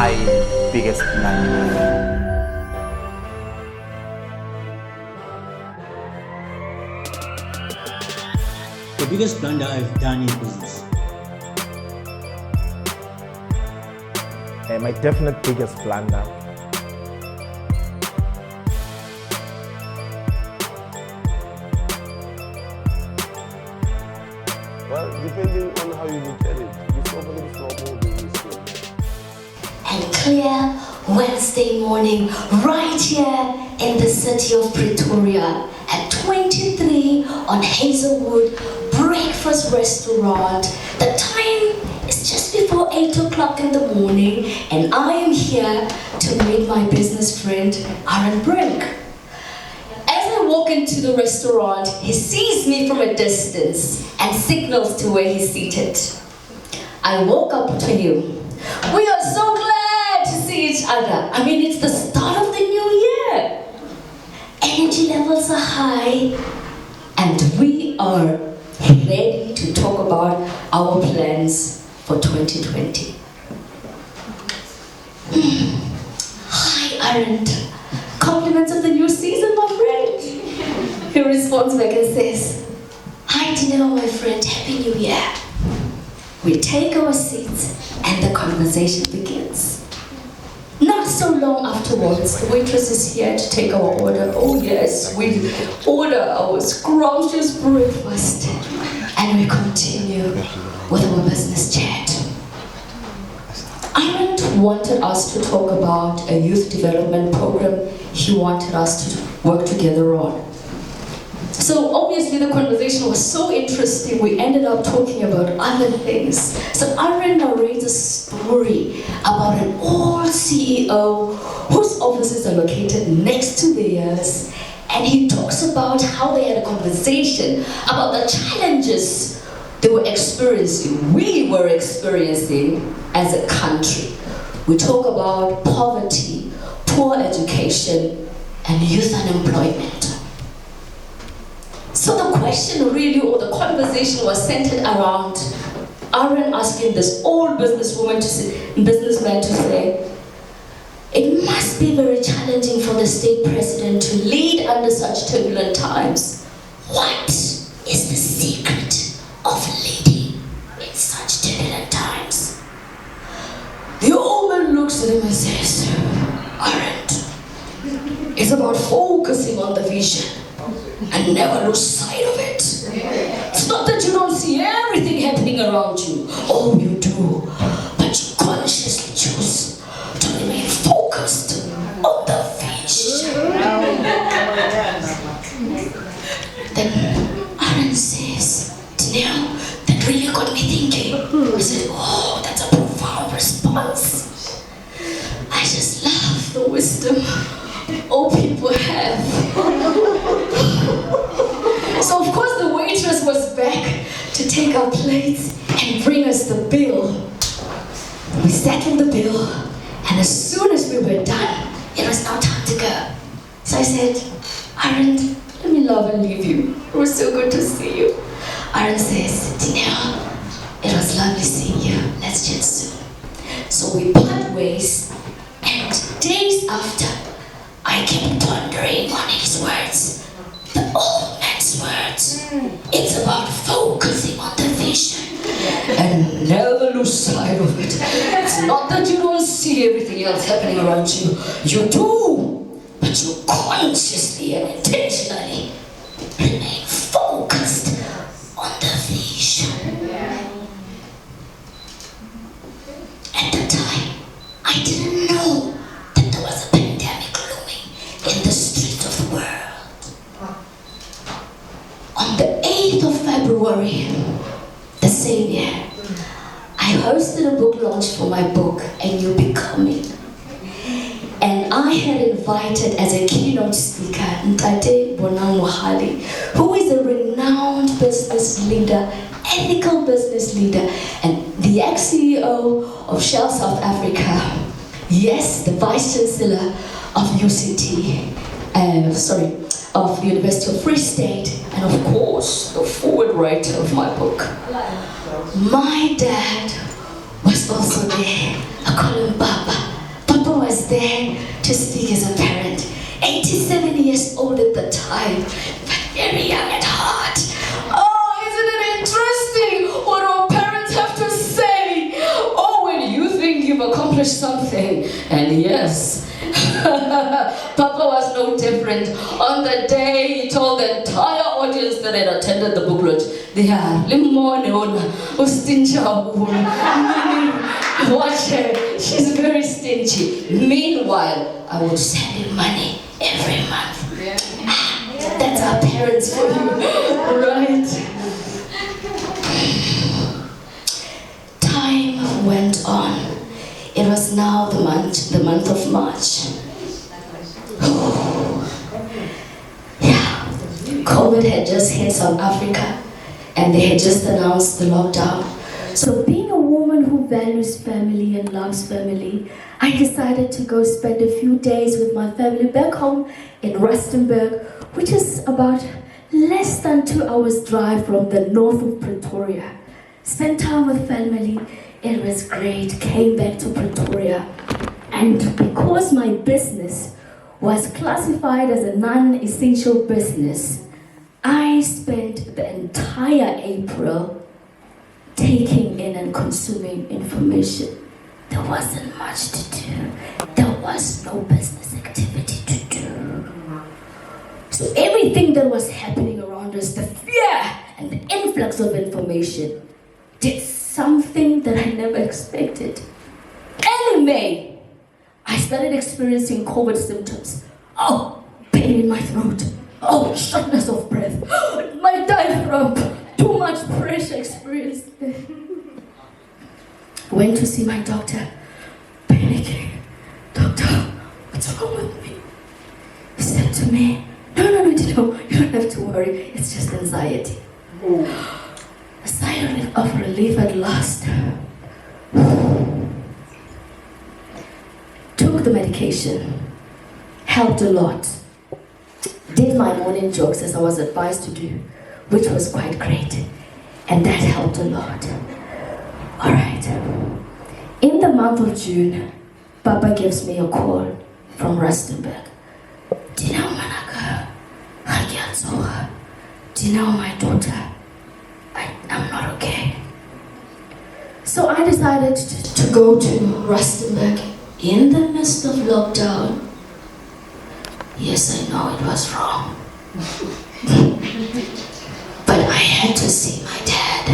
my biggest blunder? The biggest blunder I've done in business. My definite biggest blunder. Well, depending on how you look at it, it's probably more than you see. And clear Wednesday morning right here in the city of Pretoria at 23 on Hazelwood Breakfast Restaurant. The time is just before 8 o'clock in the morning, and I am here to meet my business friend Aaron Brink. As I walk into the restaurant, he sees me from a distance and signals to where he's seated. I walk up to him. We are so glad to see each other. I mean, it's the start of the new year. Energy levels are high, and we are ready to talk about our plans for 2020. Hi, Aaron. Compliments of the new season, my friend. He responds back and says, Hi, Dineo, my friend. Happy New Year. We take our seats and the conversation begins. Not so long afterwards, the waitress is here to take our order. Oh yes, we order our scrumptious breakfast and we continue with our business chat. Ireland wanted us to talk about a youth development program he wanted us to work together on. So obviously the conversation was so interesting, we ended up talking about other things. So Aaron narrates a story about an old CEO whose offices are located next to theirs, and he talks about how they had a conversation about the challenges they were experiencing, we were experiencing as a country. We talk about poverty, poor education, and youth unemployment. So the question really, or the conversation was centered around Aaron asking this old businessman to say, it must be very challenging for the state president to lead under such turbulent times. What is the secret of leading in such turbulent times? The old man looks at him and says, Aaron, it's about focusing on the vision and never lose sight of it. It's not that you don't see everything happening around you. Oh, you do. But you consciously choose to remain focused on the vision. Then Aaron says, Dineo, that really got me thinking. I said, oh, that's a profound response. I just love the wisdom all people have. So of course the waitress was back to take our plates and bring us the bill. We settled the bill, and as soon as we were done, it was now time to go. So I said, Aaron, let me love and leave you. It was so good to see you. Aaron says, Dineo, it was lovely seeing you. Let's chat soon. So we part ways, and days after, I kept pondering on his words, the old man's words. It's about focusing on the vision and never lose sight of it. It's not that you don't see everything else happening around you. You do, but you consciously and intentionally remain focused on the vision. At the time, I didn't know that there was a pandemic looming in the streets of the world. On the 8th of February, the same year, I hosted a book launch for my book, A New Becoming. And I had invited as a keynote speaker Ntate Bonang, who is a renowned business leader, ethical business leader, and the ex-CEO of Shell South Africa. Yes, the Vice Chancellor of UCT, of University of Free State, and of course, the forward writer of my book. My dad was also there, a Colin Baba, autistic as a parent. 87 years old at the time, but very young at heart. Oh, isn't it interesting what our parents have to say? Oh, when you think you've accomplished something, and yes, Papa was no different. On the day he told the entire audience that had attended the book launch, watch her, she's very stingy. Meanwhile, I would send him money every month. That's our parents for you, right? Time went on. It was now the month of March. Yeah, COVID had just hit South Africa and they had just announced the lockdown. So being a woman who values family and loves family, I decided to go spend a few days with my family back home in Rustenburg, which is about less than 2 hours drive from the north of Pretoria. Spent time with family. It was great. Came back to Pretoria, and because my business was classified as a non-essential business, I spent the entire April taking in and consuming information. There wasn't much to do. There was no business activity to do. So everything that was happening around us, the fear and the influx of information, did something that I never expected. In May, I started experiencing COVID symptoms. Oh, pain in my throat. Oh, shortness of breath. My diaphragm. Too much pressure experienced. Went to see my doctor. Panicking. Doctor, what's wrong with me? He said to me, no, you don't have to worry. It's just anxiety. A sigh of relief at last. Took the medication. Helped a lot. Did my morning jogs as I was advised to do, which was quite great. And that helped a lot. Alright. In the month of June, Papa gives me a call from Rustenburg. Dineo manaka, hagiatsoha. Dineo, my daughter, I'm not okay. So I decided to go to Rustenburg in the midst of lockdown. Yes, I know it was wrong. But I had to see my dad.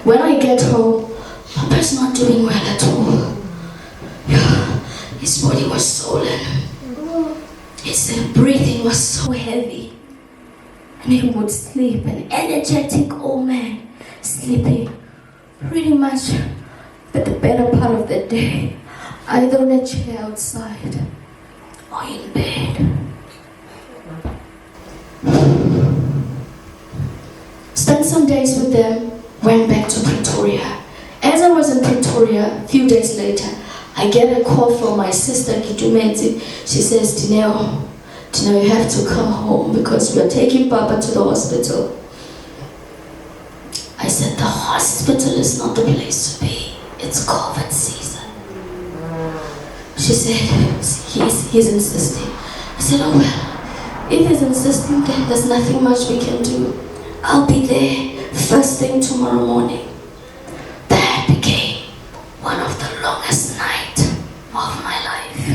When I get home, Papa's not doing well at all. His body was swollen. His breathing was so heavy. And he would sleep, an energetic old man, sleeping pretty much for the better part of the day, either on a chair outside or in bed. Spent some days with them, went back to Pretoria. As I was in Pretoria, a few days later, I get a call from my sister, Kitumeti. She says, Dineo, you have to come home because we are taking Papa to the hospital. I said, the hospital is not the place to be. It's COVID season. She said, he's insisting. I said, oh well, if he's insisting, then there's nothing much we can do. I'll be there first thing tomorrow morning. That became one of the longest nights of my life.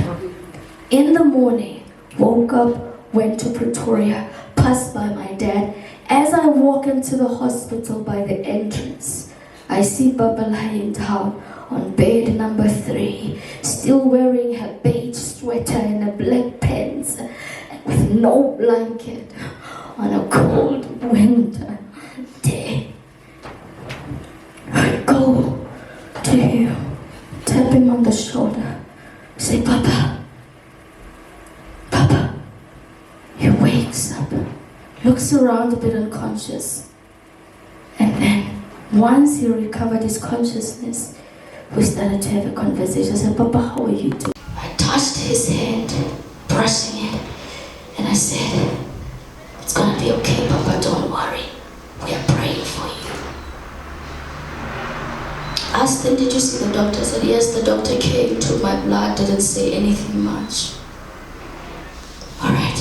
In the morning, woke up, went to Pretoria, passed by my dad. As I walk into the hospital by the entrance, I see Papa lying down on bed number 3, still wearing her beige sweater and a black pants, with no blanket, on a cold winter day. I go to him, tap him on the shoulder, say, Papa. He wakes up, looks around a bit unconscious, and then once he recovered his consciousness, we started to have a conversation. I said, Papa, how are you doing? I touched his hand, brushing it, and I said, it's gonna be okay, Papa, don't worry. We are praying for you. asked him, did you see the doctor? I said, yes, the doctor came, took my blood, didn't say anything much. Alright.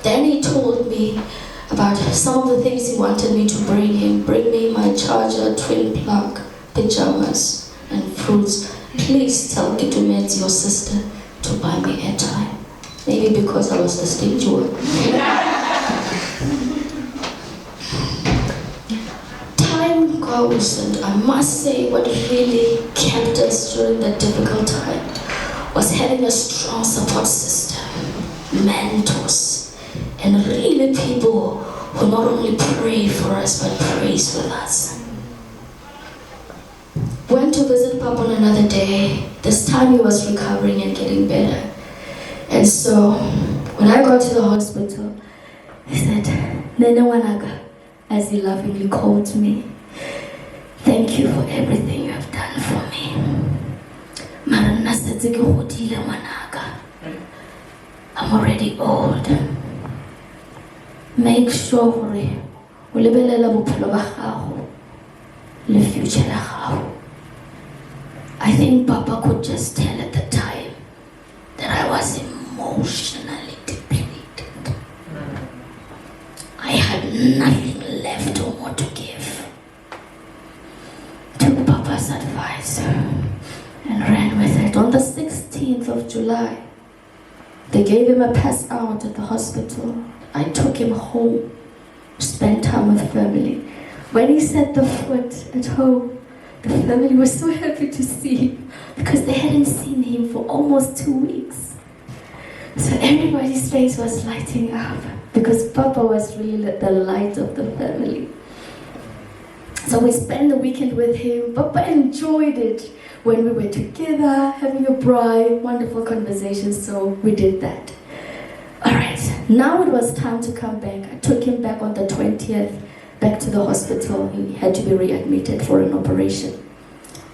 Then he told me about some of the things he wanted me to bring him. Bring me my charger, twin plug, pajamas, and fruits. Please tell Kitumets, your sister, to buy me airtime. Maybe because I was the stage one. Time goes, and I must say what really kept us during that difficult time was having a strong support system, mentors, and really people who not only pray for us but prays with us. Went to visit Papa on another day. This time he was recovering and getting better. And so when I got to the hospital, he said, Nene Wanaga, as he lovingly called me, thank you for everything you have done for me. I'm already old. Make sure the future. I think Papa could just tell at the time that I was emotionally depleted. I had nothing left or more to give. Took Papa's advice and ran with it. On the 16th of July, they gave him a pass out at the hospital. I took him home, spent time with family. When he set the foot at home, the family was so happy to see him because they hadn't seen him for almost 2 weeks. So everybody's face was lighting up because Papa was really the light of the family. So we spent the weekend with him. Papa enjoyed it when we were together, having a bright, wonderful conversation. So we did that. All right, now it was time to come back. I took him back on the 20th, back to the hospital. He had to be readmitted for an operation.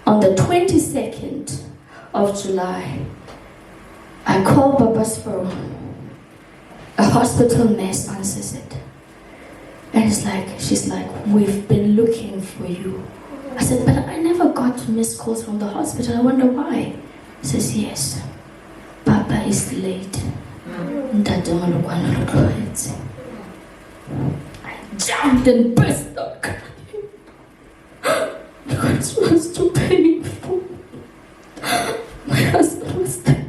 On the 22nd of July, I called Papa's phone. A hospital nurse answers it. And she's like, we've been looking for you. I said, but I never got missed calls from the hospital. I wonder why. He says, yes, Papa is late. I jumped and burst out crying because it was too painful. My husband was there.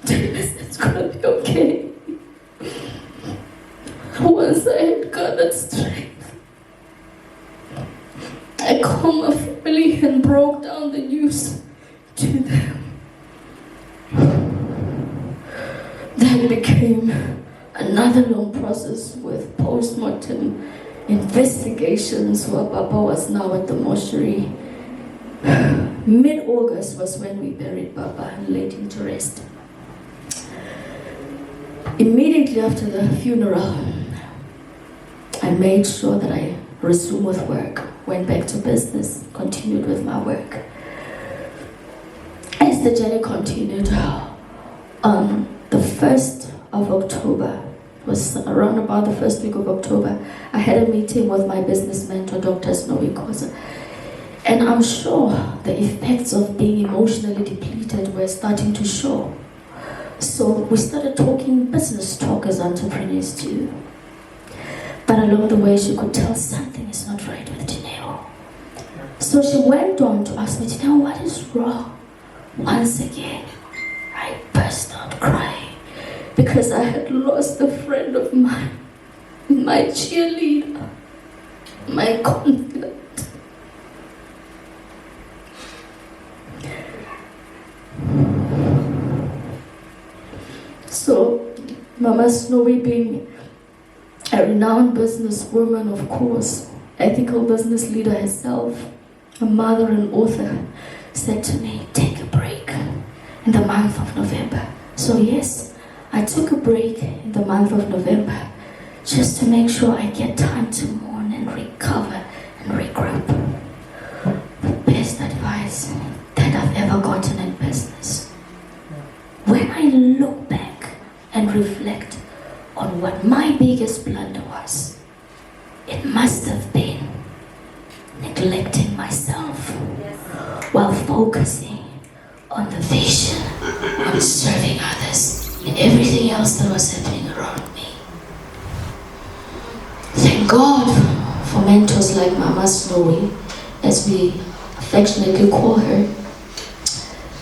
It's gonna be okay. Once I had gathered strength, I called my family and broke down the news to them. That became another long process with post-mortem investigations where Papa was now at the mortuary. Mid-August was when we buried Papa and laid him to rest. Immediately after the funeral, I made sure that I resumed with work, went back to business, continued with my work. As the journey continued, on the 1st of October, it was around about the first week of October, I had a meeting with my business mentor, Dr. Snowy Koza. And I'm sure the effects of being emotionally depleted were starting to show. So we started talking business talk as entrepreneurs too. But along the way, she could tell something is not right with Dineo. So she went on to ask me, Dineo, what is wrong? Once again, I burst out crying because I had lost a friend of mine, my cheerleader, my confidant. So, Mama Snowy, being a renowned businesswoman, of course, ethical business leader herself, a mother and author, said to me, take a break in the month of November. So yes, I took a break in the month of November just to make sure I get time to mourn and recover and regroup. The best advice that I've ever gotten in business. When I look back and reflect on what my biggest blunder was, it must have been neglecting myself. Yes. while focusing on the vision, on serving others, and everything else that was happening around me. Thank God for mentors like Mama Snowy, as we affectionately call her,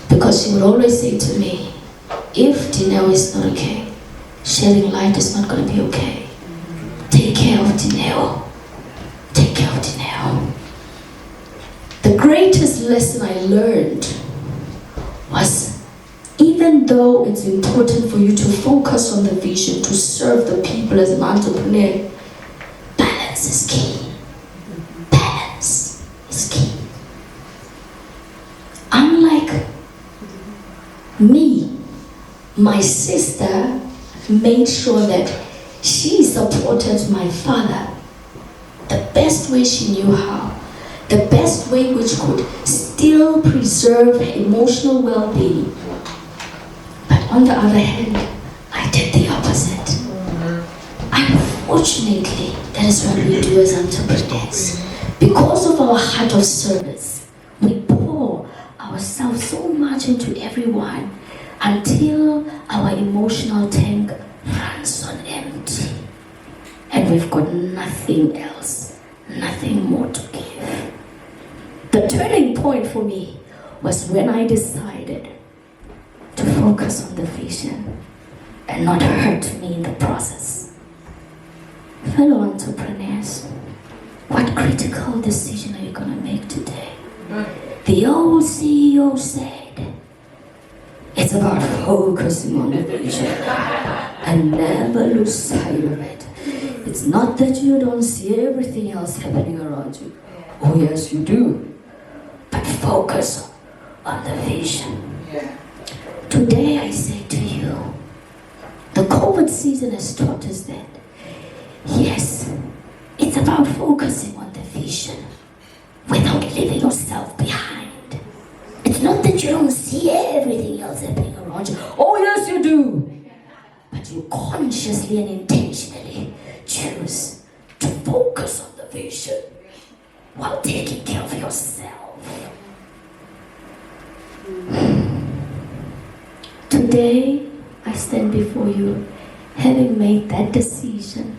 because she would always say to me, if Dineo is not okay, shedding light is not going to be okay. Take care of Dineo. Take care of Dineo. The greatest lesson I learned was, even though it's important for you to focus on the vision, to serve the people as an entrepreneur, balance is key. Balance is key. Unlike me, my sister made sure that she supported my father the best way she knew how, the best way which could still preserve her emotional well-being. But on the other hand, I did the opposite. Unfortunately, that is what we do as entrepreneurs. Because of our heart of service, we pour ourselves so much into everyone until our emotional tank runs on empty. And we've got nothing else, nothing more to give. The turning point for me was when I decided to focus on the vision and not hurt me in the process. Fellow entrepreneurs, what critical decision are you going to make today? The old CEO said, it's about focusing on the vision and never lose sight of it. It's not that you don't see everything else happening around you. Oh yes, you do. But focus on the vision. Today I say to you, the COVID season has taught us that, yes, it's about focusing on the vision without leaving yourself behind. It's not that you don't see everything else happening around you. Oh yes, you do. But you consciously and intentionally choose to focus on the vision while taking care of yourself. Today, I stand before you having made that decision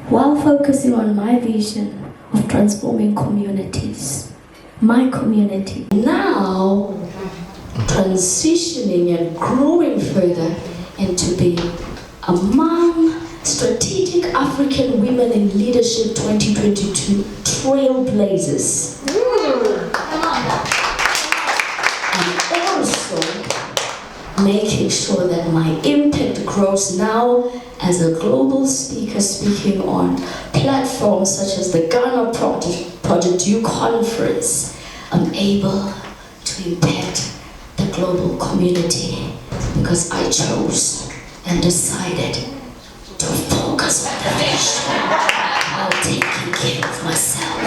while focusing on my vision of transforming communities, my community. Now, transitioning and growing further into being among Strategic African Women in Leadership 2022 Trailblazers. And also making sure that my impact grows now as a global speaker, speaking on platforms such as the Ghana Project U Conference. I'm able to impact the global community because I chose and decided to focus on the vision while taking care of myself.